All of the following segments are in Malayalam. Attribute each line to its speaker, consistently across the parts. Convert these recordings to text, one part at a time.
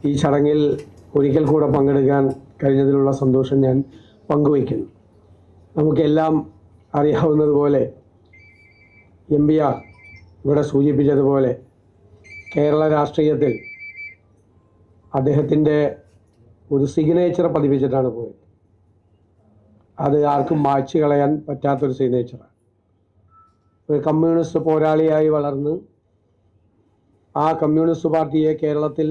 Speaker 1: ഈ ചടങ്ങിൽ ഒരിക്കൽ കൂടെ പങ്കെടുക്കാൻ കഴിഞ്ഞതിലുള്ള സന്തോഷം ഞാൻ പങ്കുവയ്ക്കുന്നു. നമുക്കെല്ലാം അറിയാവുന്നതുപോലെ MBR ഇവിടെ സൂചിപ്പിച്ചതുപോലെ കേരള രാഷ്ട്രീയത്തിൽ അദ്ദേഹത്തിൻ്റെ ഒരു സിഗ്നേച്ചർ പതിപ്പിച്ചിട്ടാണ് പോയത്. അത് ആർക്കും മായ്ച്ചു കളയാൻ പറ്റാത്തൊരു സിഗ്നേച്ചറാണ്. ഒരു കമ്മ്യൂണിസ്റ്റ് പോരാളിയായി വളർന്ന് ആ കമ്മ്യൂണിസ്റ്റ് പാർട്ടിയെ കേരളത്തിൽ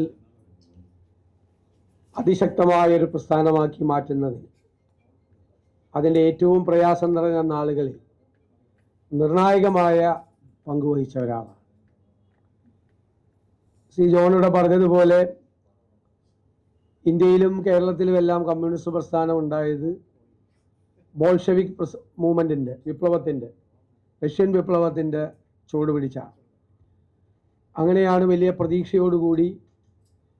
Speaker 1: അതിശക്തമായൊരു പ്രസ്ഥാനമാക്കി മാറ്റുന്നതിന് അതിൻ്റെ ഏറ്റവും പ്രയാസം നിറഞ്ഞ നാളുകളിൽ നിർണായകമായ പങ്കുവഹിച്ച ഒരാളാണ്. ശ്രീ ജോണിവിടെ പറഞ്ഞതുപോലെ ഇന്ത്യയിലും കേരളത്തിലും എല്ലാം കമ്മ്യൂണിസ്റ്റ് പ്രസ്ഥാനം ഉണ്ടായത് ബോൾഷെവിക് മൂവ്മെൻറ്റിൻ്റെ വിപ്ലവത്തിൻ്റെ റഷ്യൻ വിപ്ലവത്തിൻ്റെ ചുവടുപിടിച്ചാണ്. അങ്ങനെയാണ് വലിയ പ്രതീക്ഷയോടുകൂടി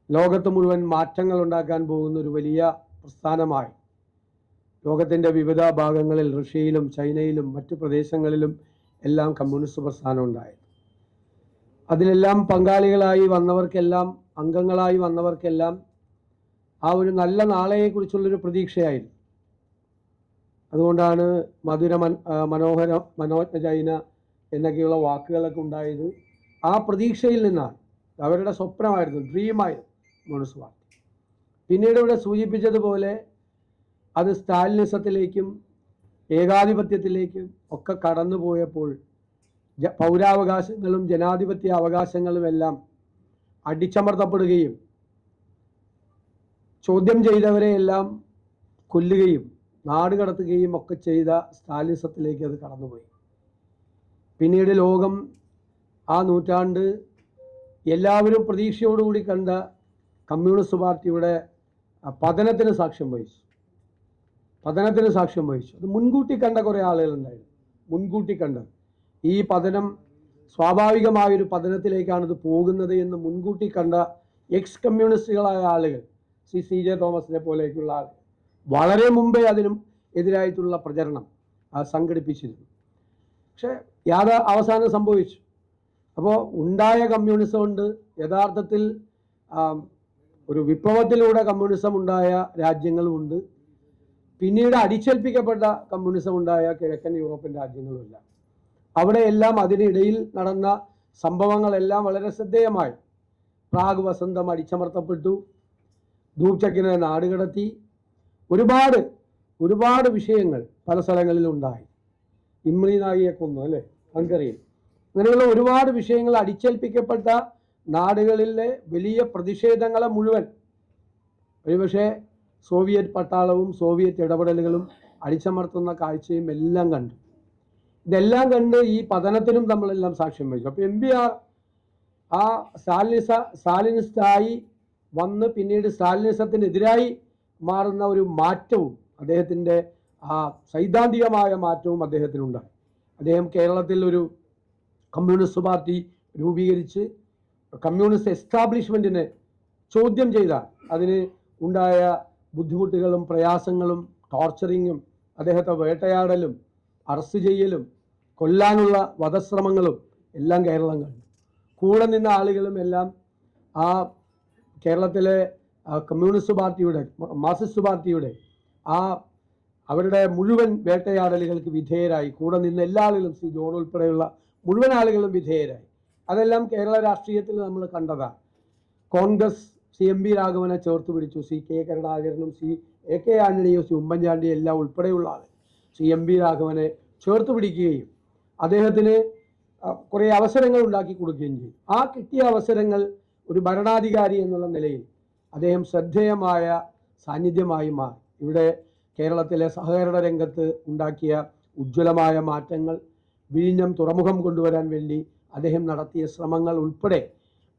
Speaker 1: ലോകത്ത് മുഴുവൻ മാറ്റങ്ങൾ ഉണ്ടാക്കാൻ പോകുന്ന ഒരു വലിയ പ്രസ്ഥാനമായി ലോകത്തിൻ്റെ വിവിധ ഭാഗങ്ങളിൽ റഷ്യയിലും ചൈനയിലും മറ്റു പ്രദേശങ്ങളിലും എല്ലാം കമ്മ്യൂണിസ്റ്റ് പ്രസ്ഥാനം ഉണ്ടായത്. അതിലെല്ലാം പങ്കാളികളായി വന്നവർക്കെല്ലാം അംഗങ്ങളായി വന്നവർക്കെല്ലാം ആ ഒരു നല്ല നാളെയെക്കുറിച്ചുള്ളൊരു പ്രതീക്ഷയായിരുന്നു. അതുകൊണ്ടാണ് മനോജ്ഞ ചൈന എന്നൊക്കെയുള്ള വാക്കുകളൊക്കെ ഉണ്ടായത്. ആ പ്രതീക്ഷയിൽ നിന്നാണ്, അവരുടെ സ്വപ്നമായിരുന്നു, ഡ്രീമായിരുന്നു കമ്മ്യൂണിസ്റ്റ് പാർട്ടി. പിന്നീട് ഇവിടെ സൂചിപ്പിച്ചതുപോലെ അത് സ്റ്റാലിനിസത്തിലേക്കും ഏകാധിപത്യത്തിലേക്കും ഒക്കെ കടന്നു പോയപ്പോൾ പൗരാവകാശങ്ങളും ജനാധിപത്യ അവകാശങ്ങളും എല്ലാം അടിച്ചമർത്തപ്പെടുകയും ചോദ്യം ചെയ്തവരെയെല്ലാം കൊല്ലുകയും നാട് കടത്തുകയും ഒക്കെ ചെയ്ത സ്റ്റാലിനിസത്തിലേക്ക് അത് കടന്നുപോയി. പിന്നീട് ലോകം ആ നൂറ്റാണ്ട് എല്ലാവരും പ്രതീക്ഷയോടുകൂടി കണ്ട കമ്മ്യൂണിസ്റ്റ് പാർട്ടിയുടെ പതനത്തിന് സാക്ഷ്യം വഹിച്ചു. അത് മുൻകൂട്ടി കണ്ട കുറേ ആളുകളുണ്ടായിരുന്നു. മുൻകൂട്ടി കണ്ടത് ഈ പതനം സ്വാഭാവികമായൊരു പതനത്തിലേക്കാണ് ഇത് പോകുന്നത് എന്ന് മുൻകൂട്ടി കണ്ട എക്സ് കമ്മ്യൂണിസ്റ്റുകളായ ആളുകൾ, CJ തോമസിനെ പോലെയൊക്കെയുള്ള ആളുകൾ വളരെ മുമ്പേ അതിനും എതിരായിട്ടുള്ള പ്രചരണം സംഘടിപ്പിച്ചിരുന്നു. പക്ഷേ അവസാനം സംഭവിച്ചു. അപ്പോൾ ഉണ്ടായ കമ്മ്യൂണിസം കൊണ്ട് യഥാർത്ഥത്തിൽ ഒരു വിപ്ലവത്തിലൂടെ കമ്മ്യൂണിസം ഉണ്ടായ രാജ്യങ്ങളുമുണ്ട്. പിന്നീട് അടിച്ചേൽപ്പിക്കപ്പെട്ട കമ്മ്യൂണിസം ഉണ്ടായ കിഴക്കൻ യൂറോപ്യൻ രാജ്യങ്ങളുമില്ല. അവിടെയെല്ലാം അതിനിടയിൽ നടന്ന സംഭവങ്ങളെല്ലാം വളരെ ശ്രദ്ധേയമായി. പ്രാഗ് വസന്തം അടിച്ചമർത്തപ്പെട്ടു, ദൂപ്ചക്കിനെ നാടുകടത്തി, ഒരുപാട് വിഷയങ്ങൾ പല സ്ഥലങ്ങളിലുണ്ടായി. ഇമ്രി നായിയെ കൊന്നു, അല്ലേ, ഹംഗറിയിൽ. അങ്ങനെയുള്ള ഒരുപാട് വിഷയങ്ങൾ അടിച്ചേൽപ്പിക്കപ്പെട്ട നാടുകളിലെ വലിയ പ്രതിഷേധങ്ങളെ മുഴുവൻ ഒരുപക്ഷെ സോവിയറ്റ് പട്ടാളവും സോവിയറ്റ് ഇടപെടലുകളും അടിച്ചമർത്തുന്ന കാഴ്ചയും എല്ലാം കണ്ടു. ഇതെല്ലാം കണ്ട് ഈ പതനത്തിനും നമ്മളെല്ലാം സാക്ഷ്യം വഹിച്ചു. അപ്പോൾ MBR ആ സ്റ്റാലിനിസ്റ്റായി വന്ന് പിന്നീട് സ്റ്റാലിനിസത്തിനെതിരായി മാറുന്ന ഒരു മാറ്റവും അദ്ദേഹത്തിൻ്റെ ആ സൈദ്ധാന്തികമായ മാറ്റവും അദ്ദേഹത്തിനുണ്ടായി. അദ്ദേഹം കേരളത്തിൽ ഒരു കമ്മ്യൂണിസ്റ്റ് പാർട്ടി രൂപീകരിച്ച് കമ്മ്യൂണിസ്റ്റ് എസ്റ്റാബ്ലിഷ്മെൻറ്റിനെ ചോദ്യം ചെയ്ത അതിന് ഉണ്ടായ ബുദ്ധിമുട്ടുകളും പ്രയാസങ്ങളും ടോർച്ചറിങ്ങും അദ്ദേഹത്തെ വേട്ടയാടലും അറസ്റ്റ് ചെയ്യലും കൊല്ലാനുള്ള വധശ്രമങ്ങളും എല്ലാം കേരളം കണ്ടു. കൂടെ നിന്ന ആളുകളും എല്ലാം ആ കേരളത്തിലെ കമ്മ്യൂണിസ്റ്റ് പാർട്ടിയുടെ മാർക്സിസ്റ്റ് പാർട്ടിയുടെ അവരുടെ മുഴുവൻ വേട്ടയാടലുകൾക്ക് വിധേയരായി. കൂടെ നിന്ന് എല്ലാ ആളുകളും ശ്രീ ജോൺ ഉൾപ്പെടെയുള്ള മുഴുവൻ ആളുകളും വിധേയരായി. അതെല്ലാം കേരള രാഷ്ട്രീയത്തിൽ നമ്മൾ കണ്ടതാണ്. കോൺഗ്രസ് CMB രാഘവനെ ചേർത്ത് പിടിച്ചു. CK കരുണാകരനും AK ആന്റണിയും ഉമ്മൻചാണ്ടിയും എല്ലാം ഉൾപ്പെടെയുള്ള ആൾ CMB രാഘവനെ ചേർത്ത് പിടിക്കുകയും അദ്ദേഹത്തിന് കുറേ അവസരങ്ങൾ ഉണ്ടാക്കി കൊടുക്കുകയും ചെയ്തു. ആ കിട്ടിയ അവസരങ്ങൾ ഒരു ഭരണാധികാരി എന്നുള്ള നിലയിൽ അദ്ദേഹം ശ്രദ്ധേയമായ സാന്നിധ്യമായി മാറി. ഇവിടെ കേരളത്തിലെ സഹകരണ രംഗത്ത് ഉണ്ടാക്കിയ ഉജ്ജ്വലമായ മാറ്റങ്ങൾ, വിഴിഞ്ഞം തുറമുഖം കൊണ്ടുവരാൻ വേണ്ടി അദ്ദേഹം നടത്തിയ ശ്രമങ്ങൾ ഉൾപ്പെടെ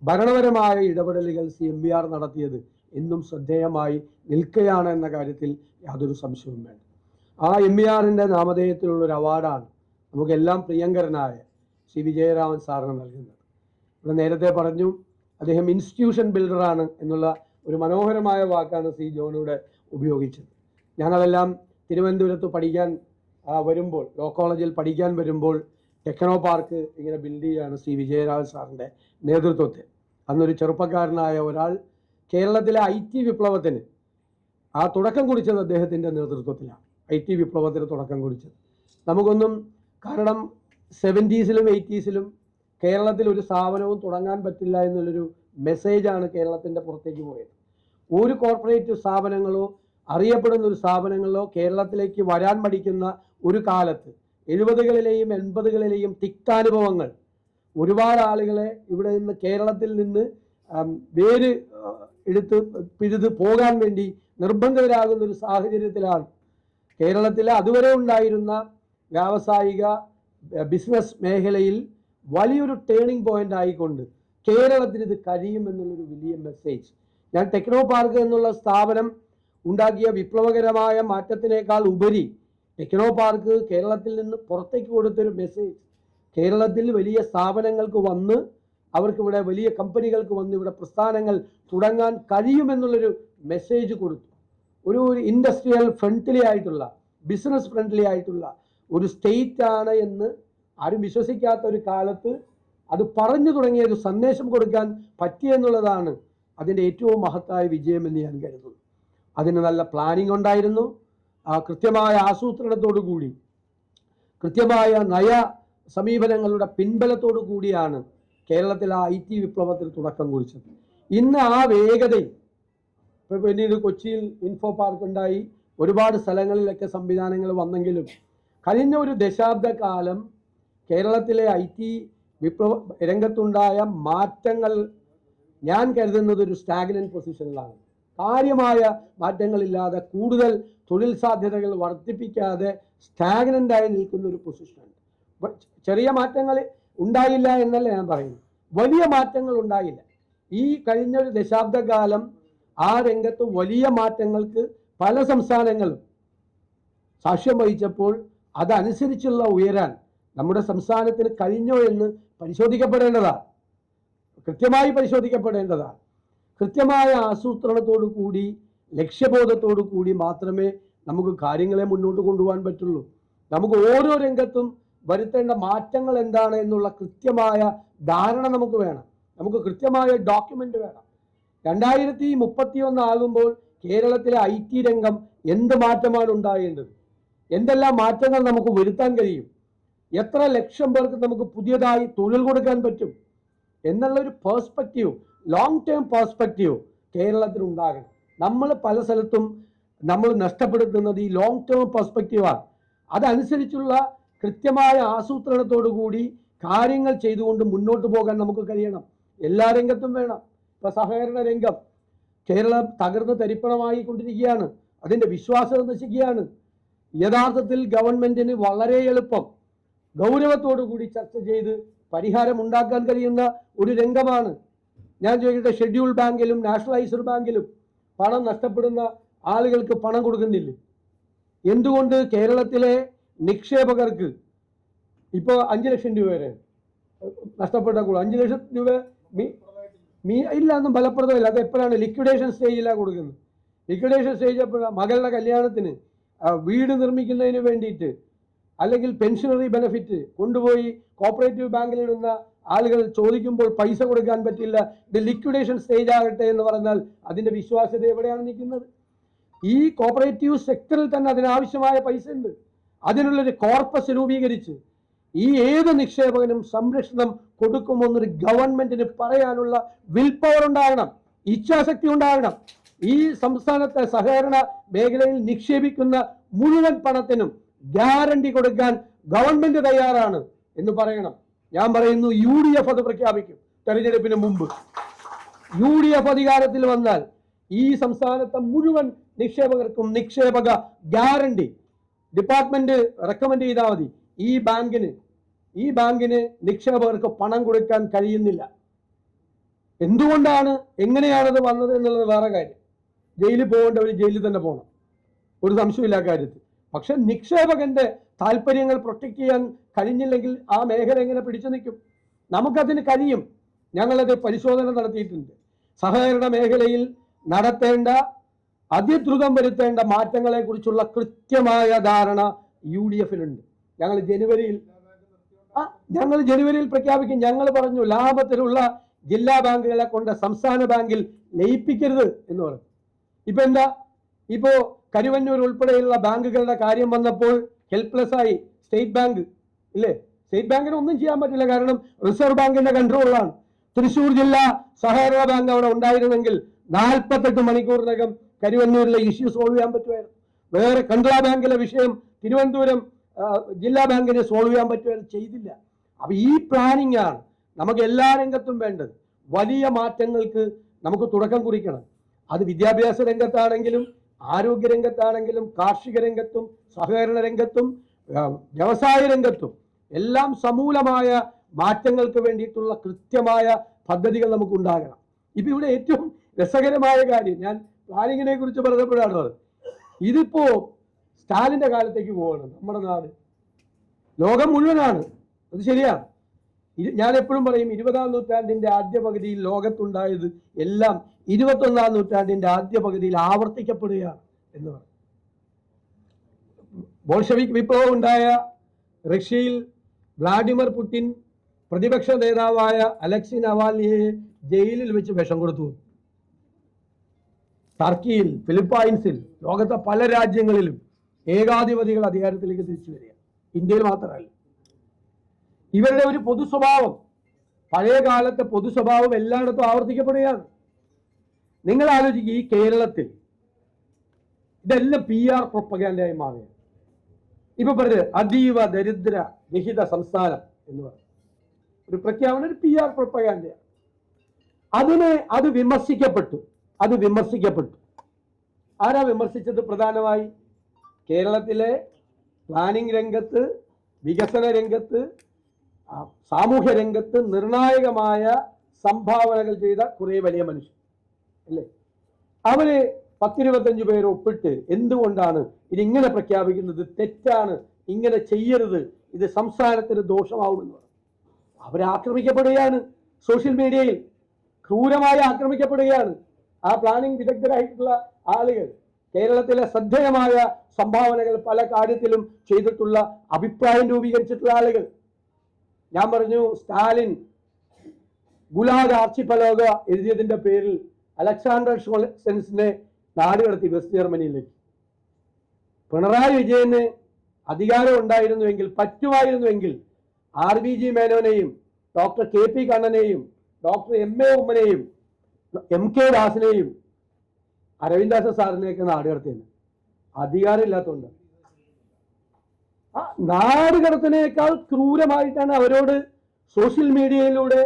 Speaker 1: ഭരണപരമായ ഇടപെടലുകൾ MBR നടത്തിയത് എന്നും ശ്രദ്ധേയമായി നിൽക്കുകയാണ് എന്ന കാര്യത്തിൽ യാതൊരു സംശയവും വേണ്ട. ആ MBRൻ്റെ നാമധേയത്തിലുള്ളൊരു അവാർഡാണ് നമുക്കെല്ലാം പ്രിയങ്കരനായ ശ്രീ വിജയരാമൻ സാറിന് നൽകുന്നത്. ഇവിടെ നേരത്തെ പറഞ്ഞു അദ്ദേഹം ഇൻസ്റ്റിറ്റ്യൂഷൻ ബിൽഡറാണ് എന്നുള്ള ഒരു മനോഹരമായ വാക്കാണ് ശ്രീ ജോണിയുടെ ഉപയോഗിച്ചത്. ഞാനതെല്ലാം തിരുവനന്തപുരത്ത് പഠിക്കാൻ വരുമ്പോൾ, ലോ കോളേജിൽ പഠിക്കാൻ വരുമ്പോൾ ടെക്നോ പാർക്ക് ഇങ്ങനെ ബിൽഡ് ചെയ്യുകയാണ് ശ്രീ വിജയരാമൻ സാറിൻ്റെ നേതൃത്വത്തിൽ. അന്നൊരു ചെറുപ്പക്കാരനായ ഒരാൾ കേരളത്തിലെ IT വിപ്ലവത്തിന് തുടക്കം കുറിച്ചത് അദ്ദേഹത്തിൻ്റെ നേതൃത്വത്തിലാണ്. IT വിപ്ലവത്തിന് തുടക്കം കുറിച്ചത് നമുക്കൊന്നും, കാരണം 70s-ലും 80s-ലും കേരളത്തിൽ ഒരു സ്ഥാപനവും തുടങ്ങാൻ പറ്റില്ല എന്നുള്ളൊരു മെസ്സേജാണ് കേരളത്തിൻ്റെ പുറത്തേക്ക് പോയത്. ഒരു കോർപ്പറേറ്റ് സ്ഥാപനങ്ങളോ അറിയപ്പെടുന്ന ഒരു സ്ഥാപനങ്ങളോ കേരളത്തിലേക്ക് വരാൻ മടിക്കുന്ന ഒരു കാലത്ത് 70കളിലെയും 80കളിലെയും തിക്താനുഭവങ്ങൾ ഒരുപാട് ആളുകളെ ഇവിടെ നിന്ന് കേരളത്തിൽ നിന്ന് വേര് എടുത്ത് പിഴുത് പോകാൻ വേണ്ടി നിർബന്ധിതരാകുന്ന ഒരു സാഹചര്യത്തിലാണ് കേരളത്തിലെ അതുവരെ ഉണ്ടായിരുന്ന വ്യാവസായിക ബിസിനസ് മേഖലയിൽ വലിയൊരു ടേണിംഗ് പോയിന്റ് ആയിക്കൊണ്ട് കേരളത്തിന് ഇത് കഴിയുമെന്നുള്ളൊരു വലിയ മെസ്സേജ്. ഞാൻ ടെക്നോ പാർക്ക് എന്നുള്ള സ്ഥാപനം ഉണ്ടാക്കിയ വിപ്ലവകരമായ മാറ്റത്തിനേക്കാൾ ഉപരി ടെക്നോ പാർക്ക് കേരളത്തിൽ നിന്ന് പുറത്തേക്ക് കൊടുത്തൊരു മെസ്സേജ്, കേരളത്തിൽ വലിയ സ്ഥാപനങ്ങൾക്ക് വന്ന് അവർക്കിവിടെ വലിയ കമ്പനികൾക്ക് വന്ന് ഇവിടെ പ്രസ്ഥാനങ്ങൾ തുടങ്ങാൻ കഴിയുമെന്നുള്ളൊരു മെസ്സേജ് കൊടുത്തു. ഒരു ഇൻഡസ്ട്രിയൽ ഫ്രണ്ട്ലി ആയിട്ടുള്ള, ബിസിനസ് ഫ്രണ്ട്ലി ആയിട്ടുള്ള ഒരു സ്റ്റേറ്റ് ആണ് എന്ന് ആരും വിശ്വസിക്കാത്ത ഒരു കാലത്ത് അത് പറഞ്ഞു തുടങ്ങിയ ഒരു സന്ദേശം കൊടുക്കാൻ പറ്റിയെന്നുള്ളതാണ് അതിൻ്റെ ഏറ്റവും മഹത്തായ വിജയമെന്ന് ഞാൻ കരുതുന്നു. അതിന് നല്ല പ്ലാനിംഗ് ഉണ്ടായിരുന്നു. കൃത്യമായ ആസൂത്രണത്തോടു കൂടി, കൃത്യമായ നയ സമീപനങ്ങളുടെ പിൻബലത്തോടു കൂടിയാണ് കേരളത്തിൽ IT വിപ്ലവത്തിന് തുടക്കം കുറിച്ചത്. ഇന്ന് ആ വേഗതയിൽ പിന്നീട് കൊച്ചിയിൽ ഇൻഫോ പാർക്ക് ഉണ്ടായി, ഒരുപാട് സ്ഥലങ്ങളിലൊക്കെ സംവിധാനങ്ങൾ വന്നെങ്കിലും കഴിഞ്ഞ ഒരു ദശാബ്ദ കാലം കേരളത്തിലെ IT വിപ്ലവ രംഗത്തുണ്ടായ മാറ്റങ്ങൾ ഞാൻ കരുതുന്നത് ഒരു സ്റ്റാഗ്നന്റ് പൊസിഷനിലാണ്. കാര്യമായ മാറ്റങ്ങളില്ലാതെ, കൂടുതൽ തൊഴിൽ സാധ്യതകൾ വർദ്ധിപ്പിക്കാതെ സ്റ്റാഗ്നൻ്റായി നിൽക്കുന്ന ഒരു പൊസിഷനുണ്ട്. ചെറിയ മാറ്റങ്ങൾ ഉണ്ടായില്ല എന്നല്ല ഞാൻ പറയുന്നു, വലിയ മാറ്റങ്ങൾ ഉണ്ടായില്ല. ഈ കഴിഞ്ഞ ഒരു ദശാബ്ദകാലം ആ രംഗത്ത് വലിയ മാറ്റങ്ങൾക്ക് പല സംസ്ഥാനങ്ങളും സാക്ഷ്യം വഹിച്ചപ്പോൾ അതനുസരിച്ചുള്ള ഉയരാൻ നമ്മുടെ സംസ്ഥാനത്തിന് കഴിഞ്ഞോ എന്ന് പരിശോധിക്കപ്പെടേണ്ടതാണ്, കൃത്യമായി പരിശോധിക്കപ്പെടേണ്ടതാണ്. കൃത്യമായ ആസൂത്രണത്തോടു കൂടി, ലക്ഷ്യബോധത്തോടു കൂടി മാത്രമേ നമുക്ക് കാര്യങ്ങളെ മുന്നോട്ട് കൊണ്ടുപോകാൻ പറ്റുള്ളൂ. നമുക്ക് ഓരോ രംഗത്തും വരുത്തേണ്ട മാറ്റങ്ങൾ എന്താണ് എന്നുള്ള കൃത്യമായ ധാരണ നമുക്ക് വേണം. നമുക്ക് കൃത്യമായ ഡോക്യുമെന്റ് വേണം. 2031 ആകുമ്പോൾ കേരളത്തിലെ IT രംഗം എന്ത് മാറ്റമാണ് ഉണ്ടാകേണ്ടത്, എന്തെല്ലാം മാറ്റങ്ങൾ നമുക്ക് വരുത്താൻ കഴിയും, എത്ര ലക്ഷം പേർക്ക് നമുക്ക് പുതിയതായി തൊഴിൽ കൊടുക്കാൻ പറ്റും എന്നുള്ളൊരു പേഴ്സ്പെക്റ്റീവ്, ലോങ് ടേം പേഴ്സ്പെക്റ്റീവ് കേരളത്തിൽ ഉണ്ടാകണം. നമ്മൾ പല സ്ഥലത്തും നമ്മൾ നഷ്ടപ്പെടുത്തുന്നത് ഈ ലോങ് ടേം പെർസ്പെക്റ്റീവാണ്. അതനുസരിച്ചുള്ള കൃത്യമായ ആസൂത്രണത്തോടു കൂടി കാര്യങ്ങൾ ചെയ്തുകൊണ്ട് മുന്നോട്ട് പോകാൻ നമുക്ക് കഴിയണം. എല്ലാ രംഗത്തും വേണം. ഇപ്പൊ സഹകരണ രംഗം കേരളം തകർന്ന് തരിപ്പണമായി കൊണ്ടിരിക്കുകയാണ്, അതിൻ്റെ വിശ്വാസം നശിക്കുകയാണ്. യഥാർത്ഥത്തിൽ ഗവൺമെന്റിന് വളരെ എളുപ്പം ഗൗരവത്തോടു കൂടി ചർച്ച ചെയ്ത് പരിഹാരം ഉണ്ടാക്കാൻ കഴിയുന്ന ഒരു രംഗമാണ്. ഞാൻ ചോദിക്കട്ടെ, ഷെഡ്യൂൾ ബാങ്കിലും നാഷണലൈസ്ഡ് ബാങ്കിലും പണം നഷ്ടപ്പെടുന്ന ആളുകൾക്ക് പണം കൊടുക്കുന്നില്ലേ? എന്തുകൊണ്ട് കേരളത്തിലെ നിക്ഷേപകർക്ക് ഇപ്പോൾ 5 ലക്ഷം രൂപ വരെ നഷ്ടപ്പെട്ട കൂടെ 5 ലക്ഷം രൂപ ഇല്ല, ഒന്നും ഫലപ്രദമില്ല. അത് എപ്പോഴാണ്? ലിക്വിഡേഷൻ സ്റ്റേജിലാണ് കൊടുക്കുന്നത്. ലിക്വിഡേഷൻ സ്റ്റേജ് എപ്പോഴാണ്? മകളുടെ കല്യാണത്തിന്, വീട് നിർമ്മിക്കുന്നതിന് വേണ്ടിയിട്ട്, അല്ലെങ്കിൽ പെൻഷനറി ബെനിഫിറ്റ് കൊണ്ടുപോയി കോപ്പറേറ്റീവ് ബാങ്കിലിടുന്ന ആളുകൾ ചോദിക്കുമ്പോൾ പൈസ കൊടുക്കാൻ പറ്റില്ല, ഇത് ലിക്വിഡേഷൻ സ്റ്റേജ് ആകട്ടെ എന്ന് പറഞ്ഞാൽ അതിൻ്റെ വിശ്വാസ്യത എവിടെയാണ് നിൽക്കുന്നത്? ഈ കോപ്പറേറ്റീവ് സെക്ടറിൽ തന്നെ അതിനാവശ്യമായ പൈസ ഉണ്ട്. അതിനുള്ളൊരു കോർപ്പസ് രൂപീകരിച്ച് ഈ ഏത് നിക്ഷേപകനും സംരക്ഷണം കൊടുക്കുമെന്നൊരു ഗവൺമെന്റിന് പറയാനുള്ള വിൽ പവർ ഉണ്ടാകണം, ഇച്ഛാശക്തി ഉണ്ടാകണം. ഈ സംസ്ഥാനത്തെ സഹകരണ മേഖലയിൽ നിക്ഷേപിക്കുന്ന മുഴുവൻ പണത്തിനും ഗ്യാരണ്ടി കൊടുക്കാൻ ഗവൺമെന്റ് തയ്യാറാണ് എന്ന് പറയണം. ഞാൻ പറയുന്നു, UDF അത് പ്രഖ്യാപിക്കും. തെരഞ്ഞെടുപ്പിന് മുമ്പ് UDF അധികാരത്തിൽ വന്നാൽ ഈ സംസ്ഥാനത്തെ മുഴുവൻ നിക്ഷേപകർക്കും നിക്ഷേപക ഗ്യാരണ്ടി ഡിപ്പാർട്ട്മെന്റ് റെക്കമെൻഡ് ചെയ്താൽ മതി. ഈ ബാങ്കിന് നിക്ഷേപകർക്ക് പണം കൊടുക്കാൻ കഴിയുന്നില്ല. എന്തുകൊണ്ടാണ്, എങ്ങനെയാണത് വന്നത് എന്നുള്ളത് വേറെ കാര്യം. ജയിലിൽ പോകേണ്ടവർ ജയിലിൽ തന്നെ പോകണം, ഒരു സംശയമില്ല കാര്യത്തിൽ. പക്ഷെ നിക്ഷേപകന്റെ താല്പര്യങ്ങൾ പ്രൊട്ടക്ട് ചെയ്യാൻ കഴിഞ്ഞില്ലെങ്കിൽ ആ മേഖല എങ്ങനെ പിടിച്ചു നിൽക്കും? നമുക്കതിന് കഴിയും. ഞങ്ങളത് പരിശോധന നടത്തിയിട്ടുണ്ട്. സഹകരണ മേഖലയിൽ നടത്തേണ്ട, അതിദ്രുതം വരുത്തേണ്ട മാറ്റങ്ങളെ കുറിച്ചുള്ള കൃത്യമായ ധാരണ UDF-നുണ്ട്. ഞങ്ങൾ ജനുവരിയിൽ പ്രഖ്യാപിക്കും. ഞങ്ങൾ പറഞ്ഞു, ലാഭത്തിലുള്ള ജില്ലാ ബാങ്കുകളെ കൊണ്ട് സംസ്ഥാന ബാങ്കിൽ ലയിപ്പിക്കരുത് എന്ന് പറഞ്ഞു. ഇപ്പൊ എന്താ, ഇപ്പോ കരുവന്നൂർ ഉൾപ്പെടെയുള്ള ബാങ്കുകളുടെ കാര്യം വന്നപ്പോൾ ഹെൽപ്ലെസ് ആയി സ്റ്റേറ്റ് ബാങ്ക്, ഇല്ലേ? സ്റ്റേറ്റ് ബാങ്കിന് ഒന്നും ചെയ്യാൻ പറ്റില്ല, കാരണം റിസർവ് ബാങ്കിന്റെ കൺട്രോളാണ്. തൃശ്ശൂർ ജില്ലാ സഹകരണ ബാങ്ക് അവിടെ ഉണ്ടായിരുന്നെങ്കിൽ 48 മണിക്കൂറിനകം കരുവന്നൂരിലെ ഇഷ്യൂ സോൾവ് ചെയ്യാൻ പറ്റുമായിരുന്നു. വേറെ കണ്ട്ല ബാങ്കിലെ വിഷയം തിരുവനന്തപുരം ജില്ലാ ബാങ്കിനെ സോൾവ് ചെയ്യാൻ പറ്റുമായിരുന്നു, ചെയ്തില്ല. അപ്പൊ ഈ പ്ലാനിങ് ആണ് നമുക്ക് എല്ലാ രംഗത്തും വേണ്ടത്. വലിയ മാറ്റങ്ങൾക്ക് നമുക്ക് തുടക്കം കുറിക്കണം. അത് വിദ്യാഭ്യാസ രംഗത്താണെങ്കിലും ആരോഗ്യ രംഗത്താണെങ്കിലും കാർഷിക രംഗത്തും സഹകരണ രംഗത്തും വ്യവസായ രംഗത്തും എല്ലാം സമൂലമായ മാറ്റങ്ങൾക്ക് വേണ്ടിയിട്ടുള്ള കൃത്യമായ പദ്ധതികൾ നമുക്ക് ഉണ്ടാകണം. ഇപ്പൊ ഇവിടെ ഏറ്റവും രസകരമായ കാര്യം, ഞാൻ പ്ലാനിങ്ങിനെ കുറിച്ച് പറഞ്ഞപ്പോഴാണ് പറഞ്ഞത്, ഇതിപ്പോ സ്റ്റാലിന്റെ കാലത്തേക്ക് പോവാണ് നമ്മുടെ നാട്. ലോകം മുഴുവനാണ്, അത് ശരിയാണ്. ഞാൻ എപ്പോഴും പറയും, 20-ാം നൂറ്റാണ്ടിന്റെ ആദ്യ പകുതിയിൽ ലോകത്തുണ്ടായത് എല്ലാം 21-ാം നൂറ്റാണ്ടിന്റെ ആദ്യ പകുതിയിൽ ആവർത്തിക്കപ്പെടുകയാണ് എന്ന് പറയും. ബോൾഷെവിക് വിപ്ലവം ഉണ്ടായ റഷ്യയിൽ വ്ളാഡിമിർ പുടിൻ പ്രതിപക്ഷ നേതാവായ അലക്സി നവാൽനിയെ ജയിലിൽ വെച്ച് വിഷം കൊടുത്തു. ടർക്കിയിൽ, ഫിലിപ്പൈൻസിൽ, ലോകത്തെ പല രാജ്യങ്ങളിലും ഏകാധിപതികൾ അധികാരത്തിലേക്ക് തിരിച്ചു വരിക, ഇന്ത്യയിൽ മാത്രമല്ല. ഇവരുടെ ഒരു പൊതു സ്വഭാവം, പഴയ കാലത്തെ പൊതു സ്വഭാവം എല്ലായിടത്തും ആവർത്തിക്കപ്പെടുകയാണ്. നിങ്ങൾ ആലോചിക്കുക, ഈ കേരളത്തിൽ ഇതെല്ലാം PR പ്രൊപ്പഗാൻഡയായി മാറുകയാണ്. ഇപ്പൊ പറഞ്ഞത് അതീവ ദരിദ്ര വിഹിത സംസ്ഥാനം എന്ന് പറഞ്ഞു ഒരു പ്രഖ്യാപനം, ഒരു PR പ്രൊപ്പഗാൻഡയാണ്. അത് വിമർശിക്കപ്പെട്ടു. ആരാ വിമർശിച്ചത്? പ്രധാനമായി കേരളത്തിലെ പ്ലാനിംഗ് രംഗത്ത്, വികസന രംഗത്ത്, സാമൂഹ്യ രംഗത്ത് നിർണായകമായ സംഭാവനകൾ ചെയ്ത കുറെ വലിയ മനുഷ്യർ, അല്ലേ? അവര് 10-25 പേര് ഒപ്പിട്ട് എന്തുകൊണ്ടാണ് ഇതിങ്ങനെ പ്രഖ്യാപിക്കുന്നത്, തെറ്റാണ്, ഇങ്ങനെ ചെയ്യരുത്, ഇത് സംസ്ഥാനത്തിന് ദോഷമാവുമെന്ന് പറഞ്ഞു. അവരാക്രമിക്കപ്പെടുകയാണ് സോഷ്യൽ മീഡിയയിൽ, ക്രൂരമായി ആക്രമിക്കപ്പെടുകയാണ്. ആ പ്ലാനിംഗ് വിദഗ്ധരായിട്ടുള്ള ആളുകൾ, കേരളത്തിലെ ശ്രദ്ധേയമായ സംഭാവനകൾ പല കാര്യത്തിലും ചെയ്തിട്ടുള്ള, അഭിപ്രായം രൂപീകരിച്ചിട്ടുള്ള ആളുകൾ. ഞാൻ പറഞ്ഞു, സ്റ്റാലിൻ ഗുലാഗ് ആർച്ചിപ്പലോഗ എഴുതിയതിന്റെ പേരിൽ അലക്സാണ്ടർ ഷോൾസെൻസിനെ നാടുകടത്തി വെസ്റ്റ് ജർമ്മനിയിലേക്ക്. പിണറായി വിജയന് അധികാരം ഉണ്ടായിരുന്നുവെങ്കിൽ, പറ്റുമായിരുന്നുവെങ്കിൽ RBG മേനോനെയും ഡോക്ടർ KP കണ്ണനെയും ഡോക്ടർ MA ഉമ്മനെയും MK ദാസിനെയും അരവിന്ദാസ സാറിനെയൊക്കെ നാടുകടത്തിയെന്ന്. അധികാരമില്ലാത്തതുകൊണ്ട്. നാടുകടത്തിനേക്കാൾ ക്രൂരമായിട്ടാണ് അവരോട് സോഷ്യൽ മീഡിയയിലൂടെ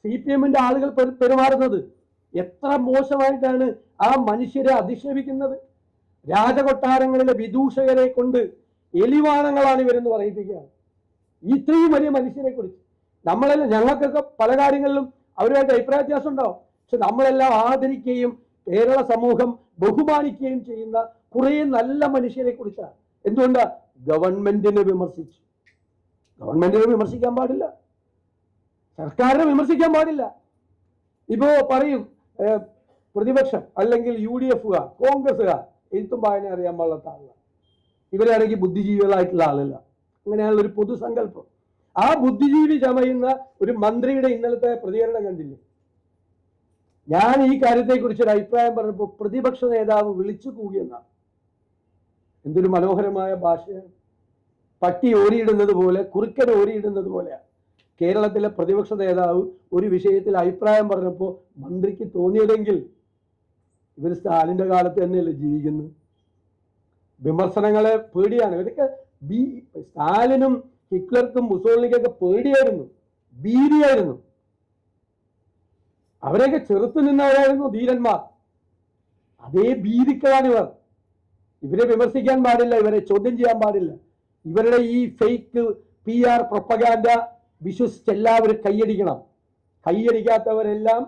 Speaker 1: CPM-ന്റെ ആളുകൾ പെരുമാറുന്നത്. എത്ര മോശമായിട്ടാണ് ആ മനുഷ്യരെ അധിക്ഷേപിക്കുന്നത്. രാജകൊട്ടാരങ്ങളിലെ വിദൂഷകരെ കൊണ്ട് എലിവാണങ്ങളാണ് ഇവരെന്ന് പറയിപ്പിക്കുകയാണ്. ഇത്രയും വലിയ മനുഷ്യരെ കുറിച്ച് നമ്മളെല്ലാം, ഞങ്ങൾക്കൊക്കെ പല കാര്യങ്ങളിലും അവരുമായിട്ട് അഭിപ്രായ വ്യത്യാസം ഉണ്ടാവും, പക്ഷെ നമ്മളെല്ലാം ആദരിക്കുകയും കേരള സമൂഹം ബഹുമാനിക്കുകയും ചെയ്യുന്ന കുറേ നല്ല മനുഷ്യരെ കുറിച്ചാണ്. എന്തുകൊണ്ടാ? ഗവൺമെന്റിനെ വിമർശിച്ചു. ഗവൺമെന്റിനെ വിമർശിക്കാൻ പാടില്ല, സർക്കാരിനെ വിമർശിക്കാൻ പാടില്ല. ഇപ്പോ പറയും പ്രതിപക്ഷം അല്ലെങ്കിൽ UDF-കാർ, കോൺഗ്രസ്സുകാർ എഴുത്തും വായന അറിയാൻ പാടില്ലാത്ത ആളുകൾ, ഇവരാണെങ്കിൽ ബുദ്ധിജീവികളായിട്ടുള്ള ആളല്ല. അങ്ങനെയുള്ള ഒരു പൊതുസങ്കല്പം. ആ ബുദ്ധിജീവി ചമയുന്ന ഒരു മന്ത്രിയുടെ ഇന്നലത്തെ പ്രതികരണം കണ്ടില്ലേ? ഞാൻ ഈ കാര്യത്തെക്കുറിച്ച് ഒരു അഭിപ്രായം പറഞ്ഞപ്പോൾ പ്രതിപക്ഷ നേതാവ് വിളിച്ചു കൂകിയെന്നാണ്. എന്തൊരു മനോഹരമായ ഭാഷയാണ്. പട്ടി ഓരിയിടുന്നത് പോലെ, കുറുക്കൻ ഓരിയിടുന്നത് പോലെയാണ് കേരളത്തിലെ പ്രതിപക്ഷ നേതാവ് ഒരു വിഷയത്തിൽ അഭിപ്രായം പറഞ്ഞപ്പോൾ മന്ത്രിക്ക് തോന്നിയതെങ്കിൽ ഇവർ സ്റ്റാലിന്റെ കാലത്ത് തന്നെയല്ലേ ജീവിക്കുന്നത്. വിമർശനങ്ങളെ പേടിയാണ് ഇവരൊക്കെ. സ്റ്റാലിനും ഹിറ്റ്ലർക്കും മുസോളിനിക്കൊക്കെ പേടിയായിരുന്നു, ഭീതിയായിരുന്നു. അവരെയൊക്കെ ചെറുത്തു നിന്നവരായിരുന്നു ധീരന്മാർ. അതേ ഭീതിക്കളാണ് ഇവർ. ഇവരെ വിമർശിക്കാൻ പാടില്ല, ഇവരെ ചോദ്യം ചെയ്യാൻ പാടില്ല. ഇവരുടെ ഈ ഫേക്ക് PR പ്രൊപ്പഗാൻഡ വിശ്വസിച്ച് എല്ലാവരും കൈയടിക്കണം. കൈയടിക്കാത്തവരെല്ലാം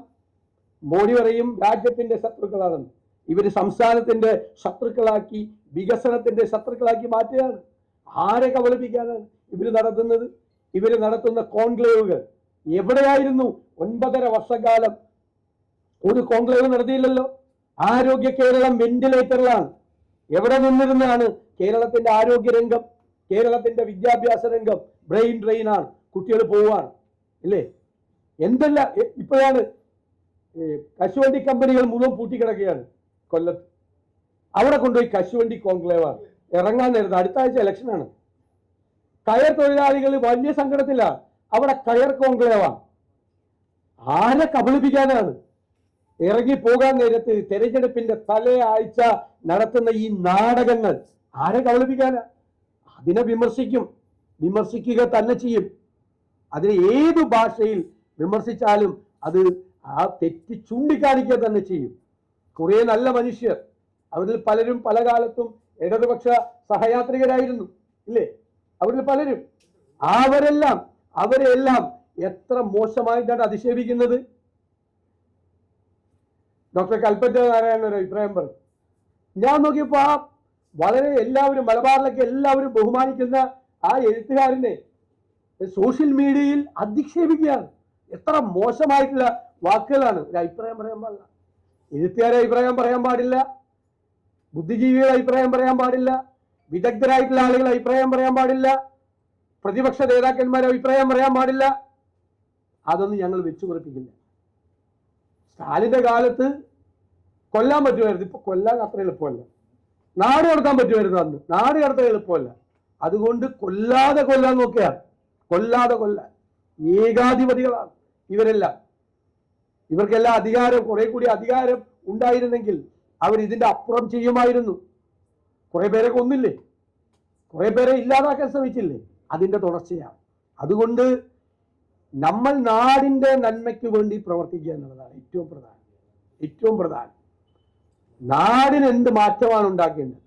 Speaker 1: മോഡി പറയും രാജ്യത്തിന്റെ ശത്രുക്കളാണെന്ന്. ഇവര് സംസ്ഥാനത്തിന്റെ ശത്രുക്കളാക്കി, വികസനത്തിന്റെ ശത്രുക്കളാക്കി മാറ്റുകയാണ്. ആരെ കബളിപ്പിക്കാനാണ് ഇവര് നടത്തുന്നത്? ഇവര് നടത്തുന്ന കോൺക്ലേവുകൾ എവിടെയായിരുന്നു? 9.5 വർഷക്കാലം ഒരു കോൺക്ലേവ് നടത്തിയില്ലല്ലോ. ആരോഗ്യ കേരളം വെന്റിലേറ്ററിലാണ്. എവിടെ നിന്നിരുന്നാണ് കേരളത്തിന്റെ ആരോഗ്യ രംഗം, കേരളത്തിന്റെ വിദ്യാഭ്യാസ രംഗം ബ്രെയിൻ ഡ്രെയിനാണ്, കുട്ടികൾ പോവാണ്, ഇല്ലേ? എന്തെല്ലാം ഇപ്പോഴാണ് കശുവണ്ടി കമ്പനികൾ മുഴുവൻ പൂട്ടിക്കിടക്കുകയാണ് കൊല്ലത്ത്. അവിടെ കൊണ്ടുപോയി കശുവണ്ടി കോൺക്ലേവാണ് ഇറങ്ങാൻ നേരത്തെ. അടുത്ത ആഴ്ച ഇലക്ഷനാണ്. കയർ തൊഴിലാളികൾ വലിയ സങ്കടത്തിലാണ്. അവിടെ കയർ കോൺക്ലേവാണ്. ആരെ കബളിപ്പിക്കാനാണ്? ഇറങ്ങി പോകാൻ നേരത്ത് തെരഞ്ഞെടുപ്പിന്റെ തലേ ആഴ്ച നടത്തുന്ന ഈ നാടകങ്ങൾ ആരെ കബളിപ്പിക്കാനാ? അതിനെ വിമർശിക്കുക തന്നെ ചെയ്യും. അതിനെ ഏതു ഭാഷയിൽ വിമർശിച്ചാലും അത് ആ തെറ്റ് ചൂണ്ടിക്കാണിക്കുക തന്നെ ചെയ്യും. കുറെ നല്ല മനുഷ്യർ, അവരിൽ പലരും പല കാലത്തും ഇടതുപക്ഷ സഹയാത്രികരായിരുന്നു, ഇല്ലേ? അവരിൽ പലരും അവരെല്ലാം എത്ര മോശമായിട്ടാണ് അധിക്ഷേപിക്കുന്നത്. ഡോക്ടർ കൽപ്പറ്റ നാരായണൻ ഒരു അഭിപ്രായം പറഞ്ഞു. ഞാൻ നോക്കിയപ്പോ ആ വളരെ എല്ലാവരും മലബാറിലൊക്കെ എല്ലാവരും ബഹുമാനിക്കുന്ന ആ എഴുത്തുകാരനെ സോഷ്യൽ മീഡിയയിൽ അധിക്ഷേപിക്കുകയാണ്. എത്ര മോശമായിട്ടുള്ള വാക്കുകളാണ്. ഒരു അഭിപ്രായം പറയാൻ പാടില്ല, എഴുത്തുകാരെ അഭിപ്രായം പറയാൻ പാടില്ല, ബുദ്ധിജീവികളുടെ അഭിപ്രായം പറയാൻ പാടില്ല, വിദഗ്ധരായിട്ടുള്ള ആളുകളുടെ അഭിപ്രായം പറയാൻ പാടില്ല, പ്രതിപക്ഷ നേതാക്കന്മാരുടെ അഭിപ്രായം പറയാൻ പാടില്ല. അതൊന്നും ഞങ്ങൾ വെച്ചു കുറിപ്പിക്കില്ല. സ്റ്റാലിന്റെ കാലത്ത് കൊല്ലാൻ പറ്റുമായിരുന്നു, ഇപ്പൊ കൊല്ലാൻ അത്ര എളുപ്പമല്ല. നാട് കടത്താൻ പറ്റുമായിരുന്നു അന്ന്, നാട് കടത്താൻ എളുപ്പമല്ല. അതുകൊണ്ട് കൊല്ലാതെ കൊല്ലാൻ നോക്കിയാണ്. കൊല്ലാതെ കൊല്ലാൻ ഏകാധിപതികളാണ് ഇവരെല്ലാം. ഇവർക്കെല്ലാം അധികാരം, കുറെ കൂടി അധികാരം ഉണ്ടായിരുന്നെങ്കിൽ അവർ ഇതിന്റെ അപ്പുറം ചെയ്യുമായിരുന്നു. കുറെ പേരെ കൊന്നില്ലേ, കുറെ പേരെ ഇല്ലാതാക്കാൻ ശ്രമിച്ചില്ലേ? അതിന്റെ തുടർച്ചയാണ്. അതുകൊണ്ട് നമ്മൾ നാടിന്റെ നന്മയ്ക്ക് വേണ്ടി പ്രവർത്തിക്കുക എന്നുള്ളതാണ് ഏറ്റവും പ്രധാനം. നാടിന് എന്ത് മാറ്റമാണ് ഉണ്ടാക്കേണ്ടത്?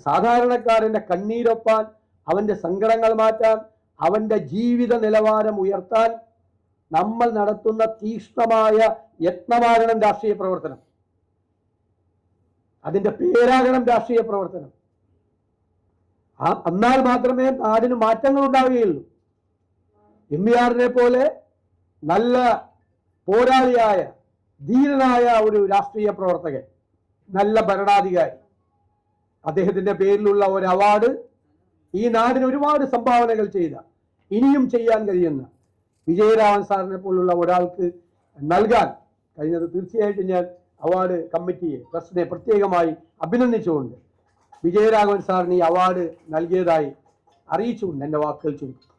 Speaker 1: സാധാരണക്കാരന്റെ കണ്ണീരൊപ്പാൻ, അവന്റെ സങ്കടങ്ങൾ മാറ്റാൻ, അവന്റെ ജീവിത നിലവാരം ഉയർത്താൻ നമ്മൾ നടത്തുന്ന തീക്ഷ്ണമായ യത്നമാകണം രാഷ്ട്രീയ പ്രവർത്തനം. അതിന്റെ പേരാകണം രാഷ്ട്രീയ പ്രവർത്തനം. എന്നാൽ മാത്രമേ നാടിന് മാറ്റങ്ങൾ ഉണ്ടാവുകയുള്ളൂ. എംവിആറിനെ പോലെ നല്ല പോരാളിയായ ധീരനായ ഒരു രാഷ്ട്രീയ പ്രവർത്തകൻ, നല്ല ഭരണാധികാരി, അദ്ദേഹത്തിന്റെ പേരിലുള്ള ഒരു അവാർഡ് ഈ നാടിന് ഒരുപാട് സംഭാവനകൾ ചെയ്ത, ഇനിയും ചെയ്യാൻ കഴിയുന്ന വിജയരാഘവൻ സാറിനെ പോലുള്ള ഒരാൾക്ക് നൽകാൻ കഴിഞ്ഞത് തീർച്ചയായിട്ടും ഞാൻ അവാർഡ് കമ്മിറ്റിയെ, ട്രസ്റ്റിനെ പ്രത്യേകമായി അഭിനന്ദിച്ചുകൊണ്ട് വിജയരാഘവൻ സാറിന് ഈ അവാർഡ് നൽകിയതായി അറിയിച്ചുകൊണ്ട് എൻ്റെ വാക്കുകൾ ചുരുക്കും.